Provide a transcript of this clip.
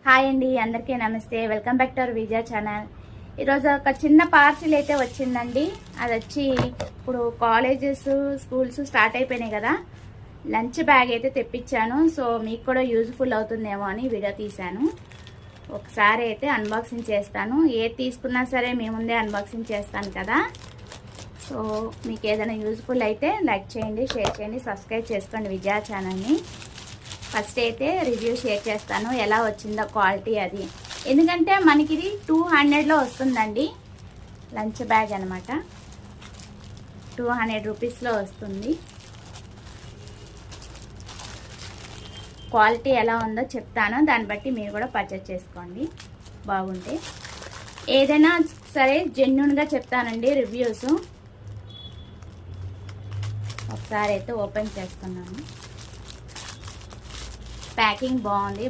Hi అండి, అందరికీ నమస్తే. Welcome back to our Vijaya channel. ఈరోజు ఒక చిన్న పార్సిల్ అయితే వచ్చిందండి. అది వచ్చి ఇప్పుడు కాలేజెస్ స్కూల్స్ స్టార్ట్ అయిపోయినాయి కదా, లంచ్ బ్యాగ్ అయితే తెప్పించాను. సో మీకు కూడా యూజ్ఫుల్ అవుతుందేమో అని వీడియో తీశాను. ఒకసారి అయితే అన్బాక్సింగ్ చేస్తాను. ఏది తీసుకున్నా సరే మీ ముందే అన్బాక్సింగ్ చేస్తాను కదా. సో మీకు ఏదైనా యూజ్ఫుల్ అయితే లైక్ చేయండి, షేర్ చేయండి, సబ్స్క్రైబ్ చేసుకోండి విజయ ఛానల్ని. ఫస్ట్ అయితే రివ్యూ షేర్ చేస్తాను, ఎలా వచ్చిందో క్వాలిటీ అది. ఎందుకంటే మనకి ఇది 200లో వస్తుందండి. లంచ్ బ్యాగ్ అనమాట, 200 రూపీస్లో వస్తుంది. క్వాలిటీ ఎలా ఉందో చెప్తాను, దాన్ని బట్టి మీరు కూడా పర్చేస్ చేసుకోండి. బాగుంటే ఏదైనా సరే జెన్యూన్గా చెప్తానండి రివ్యూస్. ఒకసారి అయితే ఓపెన్ చేస్తున్నాను. ప్యాకింగ్ బాగుంది,